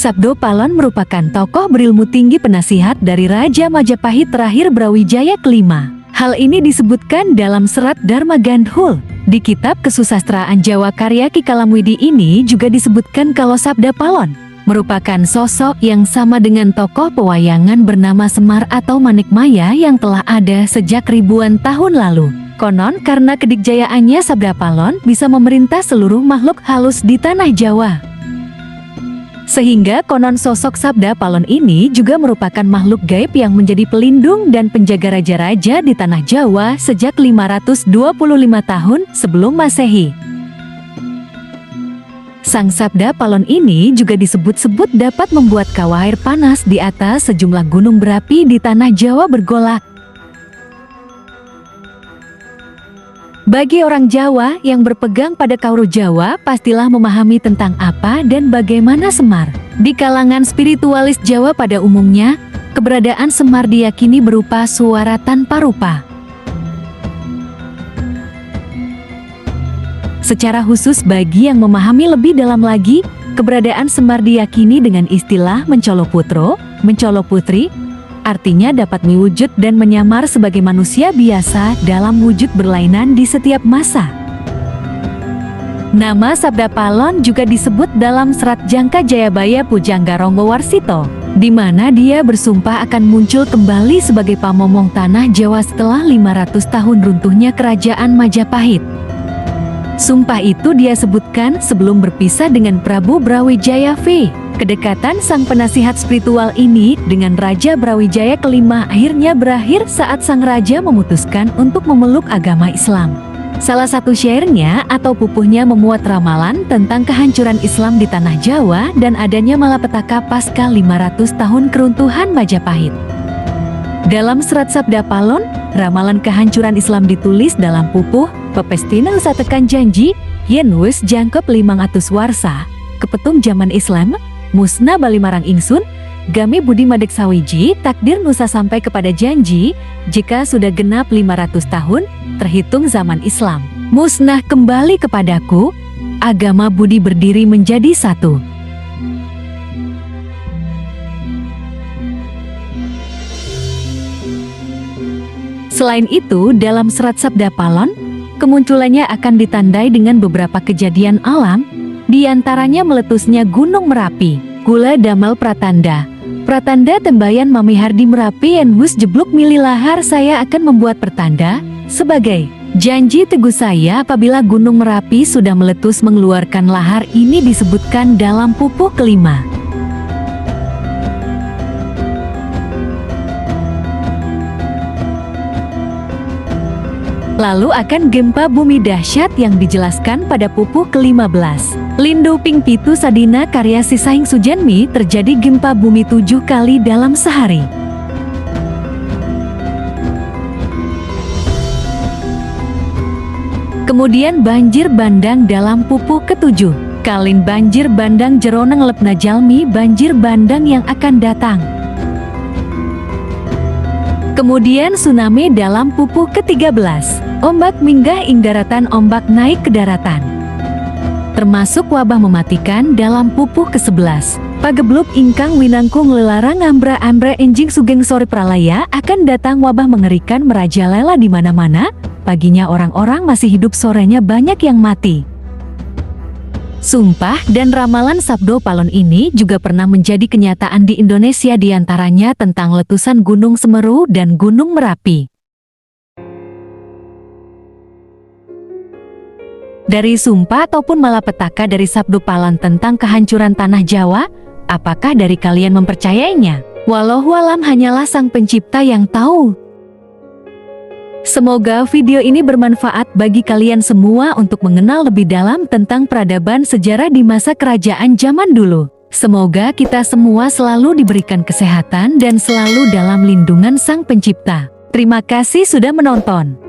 Sabdo Palon merupakan tokoh berilmu tinggi penasihat dari Raja Majapahit terakhir Brawijaya kelima. Hal ini disebutkan dalam serat Dharma Gandhul. Di kitab Kesusastraan Jawa karya Ki Kalamwidi ini juga disebutkan kalau Sabda Palon merupakan sosok yang sama dengan tokoh pewayangan bernama Semar atau Manikmaya yang telah ada sejak ribuan tahun lalu. Konon karena kedikjayaannya Sabda Palon bisa memerintah seluruh makhluk halus di tanah Jawa. Sehingga konon sosok Sabda Palon ini juga merupakan makhluk gaib yang menjadi pelindung dan penjaga raja-raja di tanah Jawa sejak 525 tahun sebelum Masehi. Sang Sabda Palon ini juga disebut-sebut dapat membuat kawah air panas di atas sejumlah gunung berapi di tanah Jawa bergolak. Bagi orang Jawa yang berpegang pada Kauru Jawa pastilah memahami tentang apa dan bagaimana Semar. Di kalangan spiritualis Jawa pada umumnya, keberadaan Semar diyakini berupa suara tanpa rupa. Secara khusus bagi yang memahami lebih dalam lagi, keberadaan Semar diyakini dengan istilah Mencolo Putro, Mencolo Putri, artinya dapat mewujud dan menyamar sebagai manusia biasa dalam wujud berlainan di setiap masa. Nama Sabda Palon juga disebut dalam serat Jangka Jayabaya Pujangga Ronggowarsito, di mana dia bersumpah akan muncul kembali sebagai pamomong tanah Jawa setelah 500 tahun runtuhnya kerajaan Majapahit. Sumpah itu dia sebutkan sebelum berpisah dengan Prabu Brawijaya V. Kedekatan sang penasihat spiritual ini dengan Raja Brawijaya kelima akhirnya berakhir saat sang raja memutuskan untuk memeluk agama Islam. Salah satu syairnya atau pupuhnya memuat ramalan tentang kehancuran Islam di tanah Jawa dan adanya malapetaka pasca 500 tahun keruntuhan Majapahit. Dalam serat Sabda Palon, ramalan kehancuran Islam ditulis dalam pupuh Pepestina usatekan janji yen wis jangkep 500 warsa kepetung zaman Islam musna bali marang ingsun, game budi madek sawiji, takdir nusa sampai kepada janji, jika sudah genap 500 tahun, terhitung zaman Islam. Musnah kembali kepadaku, agama budi berdiri menjadi satu. Selain itu, dalam serat Sabda Palon, kemunculannya akan ditandai dengan beberapa kejadian alam, di antaranya meletusnya Gunung Merapi, gula damal pratanda. Pratanda tembayan mamihar di Merapi en wus jebluk mililahar saya akan membuat pertanda, sebagai janji teguh saya apabila Gunung Merapi sudah meletus mengeluarkan lahar ini disebutkan dalam pupuh kelima. Lalu akan gempa bumi dahsyat yang dijelaskan pada pupuh ke-15. Lindo Ping Pitu Sadina karya Sisaing Sujanmi terjadi gempa bumi 7 kali dalam sehari. Kemudian banjir bandang dalam pupuh ke-7. Kalin banjir bandang jeroneng lepna jalmi banjir bandang yang akan datang. Kemudian tsunami dalam pupuh ke-13. Ombak minggah ing daratan, ombak naik ke daratan. Termasuk wabah mematikan dalam pupuh ke-11. Pagebluk ingkang winangkung lelarang ambra-ambra enjing sugeng sore pralaya akan datang wabah mengerikan merajalela di mana-mana. Paginya orang-orang masih hidup, sorenya banyak yang mati. Sumpah dan ramalan Sabdo Palon ini juga pernah menjadi kenyataan di Indonesia, diantaranya tentang letusan Gunung Semeru dan Gunung Merapi. Dari sumpah ataupun malapetaka dari Sabdo Palon tentang kehancuran tanah Jawa, apakah dari kalian mempercayainya? Wallahualam, hanyalah Sang Pencipta yang tahu. Semoga video ini bermanfaat bagi kalian semua untuk mengenal lebih dalam tentang peradaban sejarah di masa kerajaan zaman dulu. Semoga kita semua selalu diberikan kesehatan dan selalu dalam lindungan Sang Pencipta. Terima kasih sudah menonton.